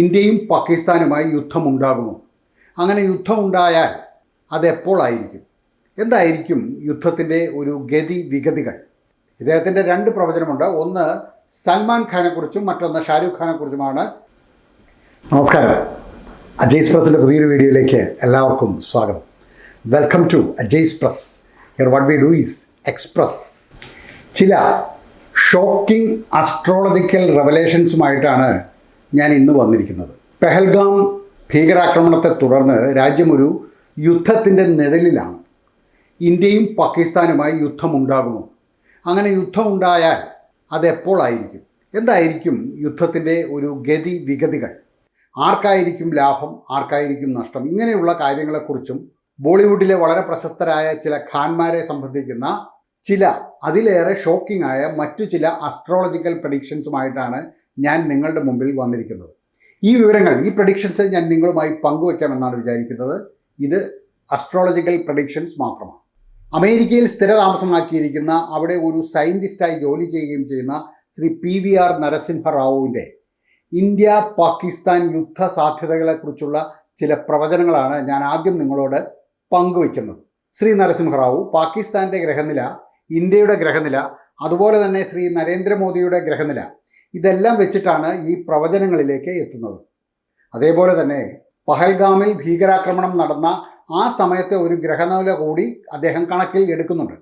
ഇന്ത്യയും പാകിസ്ഥാനുമായി യുദ്ധമുണ്ടാകുമോ? അങ്ങനെ യുദ്ധമുണ്ടായാൽ അതെപ്പോഴായിരിക്കും? എന്തായിരിക്കും യുദ്ധത്തിൻ്റെ ഒരു ഗതി വിഗതികൾ? ഇദ്ദേഹത്തിൻ്റെ രണ്ട് പ്രവചനമുണ്ട്. ഒന്ന് സൽമാൻ ഖാനെക്കുറിച്ചും മറ്റൊന്ന് ഷാരൂഖ് ഖാനെക്കുറിച്ചുമാണ്. നമസ്കാരം. അജയ്സ് പ്രസിൻ്റെ പുതിയൊരു വീഡിയോയിലേക്ക് എല്ലാവർക്കും സ്വാഗതം. Welcome to Ajay's press. Here what we do is express. ചില ഷോക്കിംഗ് അസ്ട്രോളജിക്കൽ റെവലേഷൻസുമായിട്ടാണ് ഞാൻ ഇന്ന് വന്നിരിക്കുന്നത്. പെഹൽഗാം ഭീകരാക്രമണത്തെ തുടർന്ന് രാജ്യം ഒരു യുദ്ധത്തിൻ്റെ നിഴലിലാണ്. ഇന്ത്യയും പാകിസ്ഥാനുമായി യുദ്ധമുണ്ടാകുമോ? അങ്ങനെ യുദ്ധമുണ്ടായാൽ അതെപ്പോഴായിരിക്കും? എന്തായിരിക്കും യുദ്ധത്തിൻ്റെ ഒരു ഗതി വിഗതികൾ? ആർക്കായിരിക്കും ലാഭം, ആർക്കായിരിക്കും നഷ്ടം? ഇങ്ങനെയുള്ള കാര്യങ്ങളെക്കുറിച്ചും ബോളിവുഡിലെ വളരെ പ്രശസ്തരായ ചില ഖാൻമാരെ സംബന്ധിക്കുന്ന ചില അതിലേറെ ഷോക്കിംഗ് ആയ മറ്റു ചില അസ്ട്രോളജിക്കൽ പ്രഡിക്ഷൻസുമായിട്ടാണ് ഞാൻ നിങ്ങളുടെ മുമ്പിൽ വന്നിരിക്കുന്നത്. ഈ വിവരങ്ങൾ, ഈ പ്രഡിക്ഷൻസ് ഞാൻ നിങ്ങളുമായി പങ്കുവയ്ക്കാമെന്നാണ് വിചാരിക്കുന്നത്. ഇത് അസ്ട്രോളജിക്കൽ പ്രഡിക്ഷൻസ് മാത്രമാണ്. അമേരിക്കയിൽ സ്ഥിരതാമസമാക്കിയിരിക്കുന്ന, അവിടെ ഒരു സയൻറ്റിസ്റ്റായി ജോലി ചെയ്യുകയും ചെയ്യുന്ന ശ്രീ PVR നരസിംഹറാവുവിൻ്റെ ഇന്ത്യ പാകിസ്ഥാൻ യുദ്ധ സാധ്യതകളെക്കുറിച്ചുള്ള ചില പ്രവചനങ്ങളാണ് ഞാൻ ആദ്യം നിങ്ങളോട് പങ്കുവയ്ക്കുന്നത്. ശ്രീ നരസിംഹറാവു പാകിസ്ഥാൻ്റെ ഗ്രഹനില, ഇന്ത്യയുടെ ഗ്രഹനില, അതുപോലെ തന്നെ ശ്രീ നരേന്ദ്രമോദിയുടെ ഗ്രഹനില, ഇതെല്ലാം വെച്ചിട്ടാണ് ഈ പ്രവചനങ്ങളിലേക്ക് എത്തുന്നത്. അതേപോലെ തന്നെ പഹൽഗാമിൽ ഭീകരാക്രമണം നടന്ന ആ സമയത്തെ ഒരു ഗ്രഹനില കൂടി അദ്ദേഹം കണക്കിൽ എടുക്കുന്നുണ്ട്.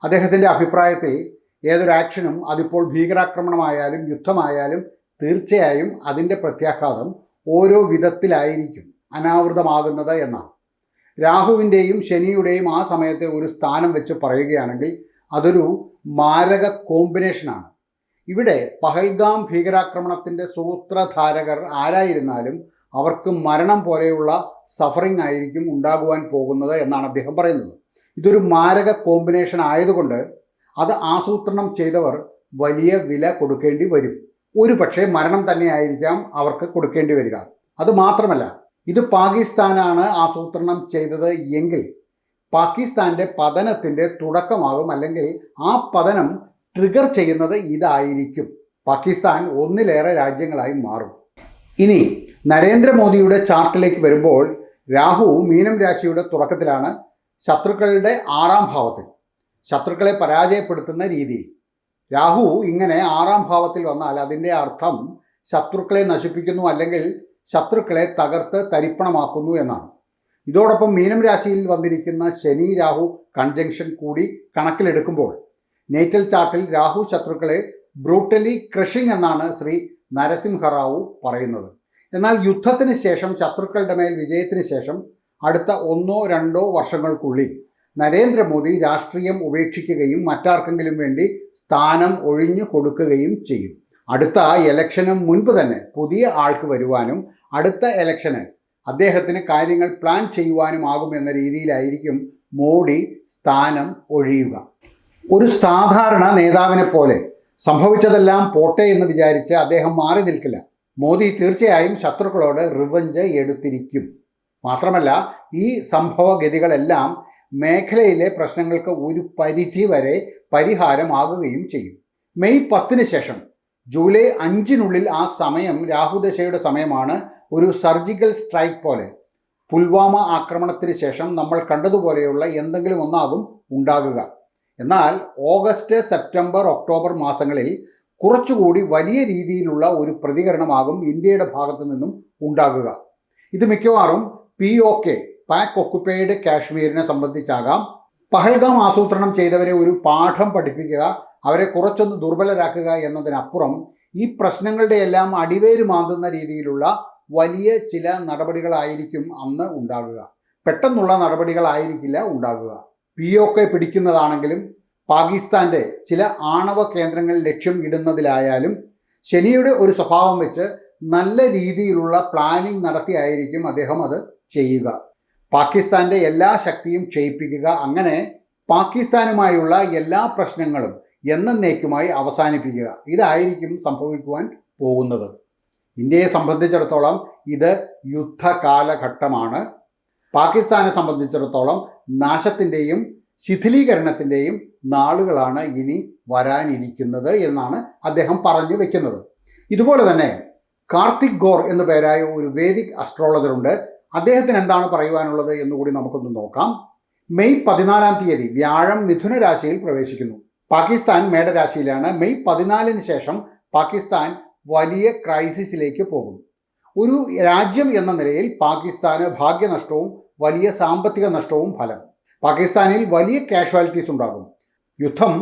അദ്ദേഹത്തിൻ്റെ അഭിപ്രായത്തിൽ ഏതൊരു ആക്ഷനും, അതിപ്പോൾ ഭീകരാക്രമണമായാലും യുദ്ധമായാലും, തീർച്ചയായും അതിൻ്റെ പ്രത്യാഘാതം ഓരോ വിധത്തിലായിരിക്കും അനാവൃതമാകുന്നത് എന്നാണ്. രാഹുവിൻ്റെയും ശനിയുടെയും ആ സമയത്തെ ഒരു സ്ഥാനം വെച്ച് പറയുകയാണെങ്കിൽ അതൊരു മാരക കോമ്പിനേഷനാണ്. ഇവിടെ പഹൽഗാം ഭീകരാക്രമണത്തിൻ്റെ സൂത്രധാരകർ ആരായിരുന്നാലും അവർക്ക് മരണം പോലെയുള്ള സഫറിംഗ് ആയിരിക്കും ഉണ്ടാകുവാൻ പോകുന്നത് എന്നാണ് അദ്ദേഹം പറയുന്നത്. ഇതൊരു മാരക കോമ്പിനേഷൻ ആയതുകൊണ്ട് അത് ആസൂത്രണം ചെയ്തവർ വലിയ വില കൊടുക്കേണ്ടി വരും. ഒരു പക്ഷേ മരണം തന്നെയായിരിക്കാം അവർക്ക് കൊടുക്കേണ്ടി വരിക. അതുമാത്രമല്ല, ഇത് പാകിസ്ഥാനാണ് ആസൂത്രണം ചെയ്തത് എങ്കിൽ പാകിസ്ഥാൻ്റെ പതനത്തിൻ്റെ തുടക്കമാകും, അല്ലെങ്കിൽ ആ പതനം ട്രിഗർ ചെയ്യുന്നത് ഇതായിരിക്കും. പാകിസ്ഥാൻ ഒന്നിലേറെ രാജ്യങ്ങളായി മാറും. ഇനി നരേന്ദ്രമോദിയുടെ ചാർട്ടിലേക്ക് വരുമ്പോൾ രാഹു മീനം രാശിയുടെ തുടക്കത്തിലാണ്, ശത്രുക്കളുടെ 6ാം ഭാവത്തിൽ, ശത്രുക്കളെ പരാജയപ്പെടുത്തുന്ന രീതിയിൽ. രാഹു ഇങ്ങനെ 6ാം ഭാവത്തിൽ വന്നാൽ അതിൻ്റെ അർത്ഥം ശത്രുക്കളെ നശിപ്പിക്കുന്നു, അല്ലെങ്കിൽ ശത്രുക്കളെ തകർത്ത് തരിപ്പണമാക്കുന്നു എന്നാണ്. ഇതോടൊപ്പം മീനം രാശിയിൽ വന്നിരിക്കുന്ന ശനി രാഹു കൺജങ്ഷൻ കൂടി കണക്കിലെടുക്കുമ്പോൾ നേറ്റൽ ചാർട്ടിൽ രാഹു ശത്രുക്കളെ ബ്രൂട്ടലി ക്രഷിംഗ് എന്നാണ് ശ്രീ നരസിംഹറാവു പറയുന്നത്. എന്നാൽ യുദ്ധത്തിന് ശേഷം, ശത്രുക്കളുടെ മേൽ വിജയത്തിന് ശേഷം അടുത്ത 1-2 വർഷങ്ങൾക്കുള്ളിൽ നരേന്ദ്രമോദി രാഷ്ട്രീയം ഉപേക്ഷിക്കുകയും മറ്റാർക്കെങ്കിലും വേണ്ടി സ്ഥാനം ഒഴിഞ്ഞു കൊടുക്കുകയും ചെയ്യും. അടുത്ത ഇലക്ഷന് മുൻപ് തന്നെ പുതിയ ആൾക്ക് വരുവാനും അടുത്ത ഇലക്ഷന് അദ്ദേഹത്തിന് കാര്യങ്ങൾ പ്ലാൻ ചെയ്യുവാനുമാകും എന്ന രീതിയിലായിരിക്കും മോഡി സ്ഥാനം ഒഴിയുക. ഒരു സാധാരണ നേതാവിനെ പോലെ സംഭവിച്ചതെല്ലാം പോട്ടെ എന്ന് വിചാരിച്ച് അദ്ദേഹം മാറി നിൽക്കില്ല. മോദി തീർച്ചയായും ശത്രുക്കളോട് റിവഞ്ച് എടുത്തിരിക്കും. മാത്രമല്ല, ഈ സംഭവഗതികളെല്ലാം മേഖലയിലെ പ്രശ്നങ്ങൾക്ക് ഒരു പരിധി വരെ പരിഹാരമാകുകയും ചെയ്യും. മെയ് 10 ശേഷം ജൂലൈ 5 ആ സമയം രാഹുദശയുടെ സമയമാണ്. ഒരു സർജിക്കൽ സ്ട്രൈക്ക് പോലെ പുൽവാമ ആക്രമണത്തിന് ശേഷം നമ്മൾ കണ്ടതുപോലെയുള്ള എന്തെങ്കിലും ഒന്നാകും ഉണ്ടാകുക. എന്നാൽ ഓഗസ്റ്റ്, സെപ്റ്റംബർ, ഒക്ടോബർ മാസങ്ങളിൽ കുറച്ചുകൂടി വലിയ രീതിയിലുള്ള ഒരു പ്രതികരണമാകും ഇന്ത്യയുടെ ഭാഗത്തു നിന്നും ഉണ്ടാകുക. ഇത് മിക്കവാറും POK, പാക് ഒക്കുപ്പൈഡ് കാശ്മീരിനെ സംബന്ധിച്ചാകാം. പഹൽഗാം ആസൂത്രണം ചെയ്തവരെ ഒരു പാഠം പഠിപ്പിക്കുക, അവരെ കുറച്ചൊന്ന് ദുർബലരാക്കുക എന്നതിനപ്പുറം ഈ പ്രശ്നങ്ങളുടെ എല്ലാം അടിവേരുമാകുന്ന രീതിയിലുള്ള വലിയ ചില നടപടികളായിരിക്കും അന്ന് ഉണ്ടാകുക. പെട്ടെന്നുള്ള നടപടികളായിരിക്കില്ല ഉണ്ടാകുക. POK പിടിക്കുന്നതാണെങ്കിലും പാകിസ്ഥാൻ്റെ ചില ആണവ കേന്ദ്രങ്ങൾ ലക്ഷ്യം ഇടുന്നതിലായാലും ശനിയുടെ ഒരു സ്വഭാവം വെച്ച് നല്ല രീതിയിലുള്ള പ്ലാനിംഗ് നടത്തിയായിരിക്കും അദ്ദേഹം അത് ചെയ്യുക. പാകിസ്ഥാൻ്റെ എല്ലാ ശക്തിയും ക്ഷയിപ്പിക്കുക, അങ്ങനെ പാകിസ്ഥാനുമായുള്ള എല്ലാ പ്രശ്നങ്ങളും എന്നേക്കുമായി അവസാനിപ്പിക്കുക. ഇതായിരിക്കും സംഭവിക്കുവാൻ പോകുന്നത്. ഇന്ത്യയെ സംബന്ധിച്ചിടത്തോളം ഇത് യുദ്ധകാലഘട്ടമാണ്. പാകിസ്ഥാനെ സംബന്ധിച്ചിടത്തോളം നാശത്തിൻ്റെയും ശിഥിലീകരണത്തിൻ്റെയും നാളുകളാണ് ഇനി വരാനിരിക്കുന്നത് എന്നാണ് അദ്ദേഹം പറഞ്ഞു വെക്കുന്നത്. ഇതുപോലെ തന്നെ കാർത്തിക് ഗോർ എന്നു പേരായ ഒരു വേദിക് അസ്ട്രോളജർ ഉണ്ട്. അദ്ദേഹത്തിന് എന്താണ് പറയുവാനുള്ളത് എന്നുകൂടി നമുക്കൊന്ന് നോക്കാം. മെയ് 14 വ്യാഴം മിഥുന രാശിയിൽ പ്രവേശിക്കുന്നു. പാകിസ്ഥാൻ മേടരാശിയിലാണ്. മെയ് 14 ശേഷം പാകിസ്ഥാൻ വലിയ ക്രൈസിസിലേക്ക് പോകും. ഒരു രാജ്യം എന്ന നിലയിൽ പാകിസ്ഥാന് ഭാഗ്യനഷ്ടവും വലിയ സാമ്പത്തിക നഷ്ടവും ഫലം. പാകിസ്ഥാനിൽ വലിയ കാഷ്വാലിറ്റീസ് ഉണ്ടാകും. യുദ്ധം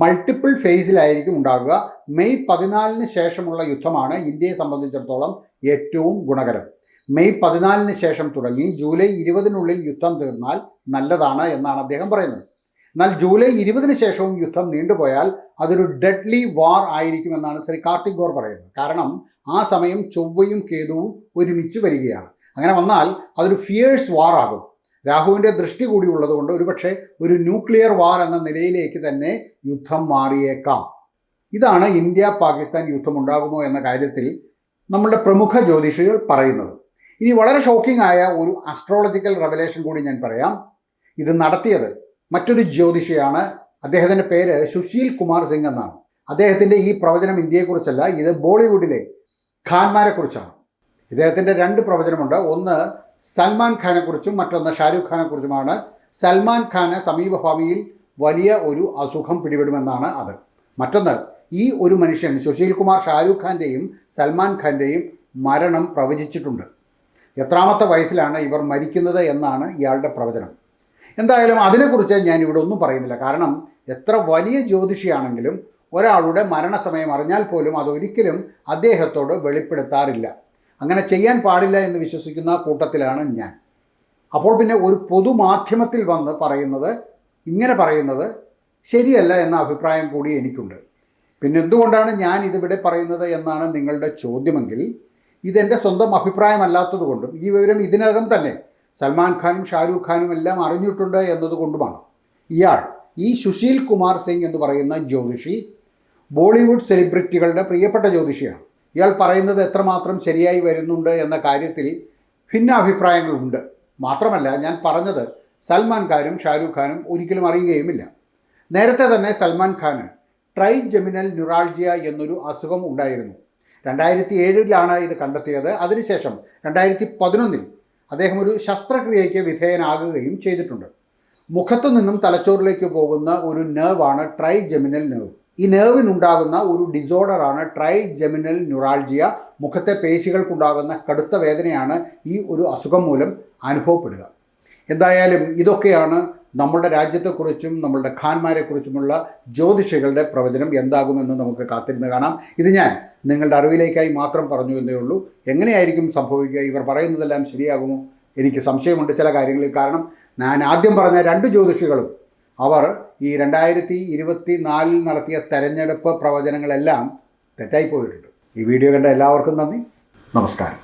മൾട്ടിപ്പിൾ ഫേസിലായിരിക്കും ഉണ്ടാകുക. മെയ് 14 ശേഷമുള്ള യുദ്ധമാണ് ഇന്ത്യയെ സംബന്ധിച്ചിടത്തോളം ഏറ്റവും ഗുണകരം. മെയ് 14 ശേഷം തുടങ്ങി ജൂലൈ 20 യുദ്ധം തീർന്നാൽ നല്ലതാണ് എന്നാണ് അദ്ദേഹം പറയുന്നത്. എന്നാൽ ജൂലൈ 20 ശേഷവും യുദ്ധം നീണ്ടുപോയാൽ അതൊരു ഡെഡ്ലി വാർ ആയിരിക്കുമെന്നാണ് ശ്രീ കാർത്തിക് ഗോർ പറയുന്നത്. കാരണം ആ സമയം ചൊവ്വയും കേതുവും ഒരുമിച്ച് വരികയാണ്. അങ്ങനെ വന്നാൽ അതൊരു ഫിയേഴ്സ് വാർ ആകും. രാഹുവിൻ്റെ ദൃഷ്ടി കൂടി ഉള്ളതുകൊണ്ട് ഒരുപക്ഷെ ഒരു ന്യൂക്ലിയർ വാർ എന്ന നിലയിലേക്ക് തന്നെ യുദ്ധം മാറിയേക്കാം. ഇതാണ് ഇന്ത്യ പാകിസ്ഥാൻ യുദ്ധം ഉണ്ടാകുമോ എന്ന കാര്യത്തിൽ നമ്മളുടെ പ്രമുഖ ജ്യോതിഷികൾ പറയുന്നത്. ഇനി വളരെ ഷോക്കിംഗ് ആയ ഒരു അസ്ട്രോളജിക്കൽ റെവലേഷൻ കൂടി ഞാൻ പറയാം. ഇത് നടത്തിയത് മറ്റൊരു ജ്യോതിഷിയാണ്. അദ്ദേഹത്തിൻ്റെ പേര് സുശീൽ കുമാർ സിംഗ് എന്നാണ്. അദ്ദേഹത്തിൻ്റെ ഈ പ്രവചനം ഇന്ത്യയെക്കുറിച്ചല്ല, ഇത് ബോളിവുഡിലെ ഖാൻമാരെ കുറിച്ചാണ്. ഇദ്ദേഹത്തിൻ്റെ 2 പ്രവചനമുണ്ട്. ഒന്ന് സൽമാൻ ഖാനെ കുറിച്ചും മറ്റൊന്ന് ഷാരൂഖ് ഖാനെ കുറിച്ചുമാണ്. സൽമാൻ ഖാന് സമീപഭാവിയിൽ വലിയ ഒരു അസുഖം പിടിപെടുമെന്നാണ് അത്. മറ്റൊന്ന് ഈ ഒരു മനുഷ്യൻ സുശീൽ കുമാർ ഷാരൂഖ് ഖാൻ്റെയും സൽമാൻ ഖാൻ്റെയും മരണം പ്രവചിച്ചിട്ടുണ്ട്. എത്രാമത്തെ വയസ്സിലാണ് ഇവർ മരിക്കുന്നത് എന്നാണ് ഇയാളുടെ പ്രവചനം. എന്തായാലും അതിനെക്കുറിച്ച് ഞാൻ ഇവിടെ ഒന്നും പറയുന്നില്ല. കാരണം എത്ര വലിയ ജ്യോതിഷിയാണെങ്കിലും ഒരാളുടെ മരണസമയം അറിഞ്ഞാൽ പോലും അതൊരിക്കലും അദ്ദേഹത്തോട് വെളിപ്പെടുത്താറില്ല. അങ്ങനെ ചെയ്യാൻ പാടില്ല എന്ന് വിശ്വസിക്കുന്ന കൂട്ടത്തിലാണ് ഞാൻ. അപ്പോൾ പിന്നെ ഒരു പൊതുമാധ്യമത്തിൽ വന്ന് ഇങ്ങനെ പറയുന്നത് ശരിയല്ല എന്ന അഭിപ്രായം കൂടി എനിക്കുണ്ട്. പിന്നെ എന്തുകൊണ്ടാണ് ഞാൻ ഇതിവിടെ പറയുന്നത് എന്നാണ് നിങ്ങളുടെ ചോദ്യമെങ്കിൽ, ഇതെൻ്റെ സ്വന്തം അഭിപ്രായമല്ലാത്തതുകൊണ്ടും ഈ വിവരം ഇതിനകം തന്നെ സൽമാൻ ഖാനും ഷാരൂഖ് ഖാനും എല്ലാം അറിഞ്ഞിട്ടുണ്ട് എന്നതുകൊണ്ടുമാണ്. ഈ സുശീൽ കുമാർ സിംഗ് എന്ന് പറയുന്ന ജ്യോതിഷി ബോളിവുഡ് സെലിബ്രിറ്റികളുടെ പ്രിയപ്പെട്ട ജ്യോതിഷിയാണ്. ഇയാൾ പറയുന്നത് എത്രമാത്രം ശരിയായി വരുന്നുണ്ട് എന്ന കാര്യത്തിൽ ഭിന്നാഭിപ്രായങ്ങളുണ്ട്. മാത്രമല്ല, ഞാൻ പറഞ്ഞത് സൽമാൻ ഖാനും ഷാരൂഖ് ഖാനും ഒരിക്കലും അറിയുകയുമില്ല. നേരത്തെ തന്നെ സൽമാൻ ഖാന് ട്രൈജെമിനൽ ന്യൂറാൾജിയ എന്നൊരു അസുഖം ഉണ്ടായിരുന്നു. 2007 ഇത് കണ്ടെത്തിയത്. അതിനുശേഷം 2011 അദ്ദേഹം ഒരു ശസ്ത്രക്രിയയ്ക്ക് വിധേയനാകുകയും ചെയ്തിട്ടുണ്ട്. മുഖത്തു നിന്നും തലച്ചോറിലേക്ക് പോകുന്ന ഒരു നെർവാണ് ട്രൈജെമിനൽ നെർവ്. ഈ നെർവിനുണ്ടാകുന്ന ഒരു ഡിസോർഡറാണ് ട്രൈജെമിനൽ ന്യൂറാൾജിയ. മുഖത്തെ പേശികൾക്കുണ്ടാകുന്ന കടുത്ത വേദനയാണ് ഈ ഒരു അസുഖം മൂലം അനുഭവപ്പെടുക. എന്തായാലും ഇതൊക്കെയാണ് നമ്മളുടെ രാജ്യത്തെക്കുറിച്ചും നമ്മളുടെ ഖാൻമാരെക്കുറിച്ചുമുള്ള ജ്യോതിഷികളുടെ പ്രവചനം. എന്താകുമെന്ന് നമുക്ക് കാത്തിരുന്ന് കാണാം. ഇത് ഞാൻ നിങ്ങളുടെ അറിവിലേക്കായി മാത്രം പറഞ്ഞു എന്നേ ഉള്ളൂ. എങ്ങനെയായിരിക്കും സംഭവിക്കുക? ഇവർ പറയുന്നതെല്ലാം ശരിയാകുമോ? എനിക്ക് സംശയമുണ്ട് ചില കാര്യങ്ങളിൽ. കാരണം ഞാൻ ആദ്യം പറഞ്ഞ 2 ജ്യോതിഷികളും അവർ ഈ 2024 നടത്തിയ തെരഞ്ഞെടുപ്പ് പ്രവചനങ്ങളെല്ലാം തെറ്റായിപ്പോയിട്ടുണ്ട്. ഈ വീഡിയോ കണ്ട എല്ലാവർക്കും നന്ദി. നമസ്കാരം.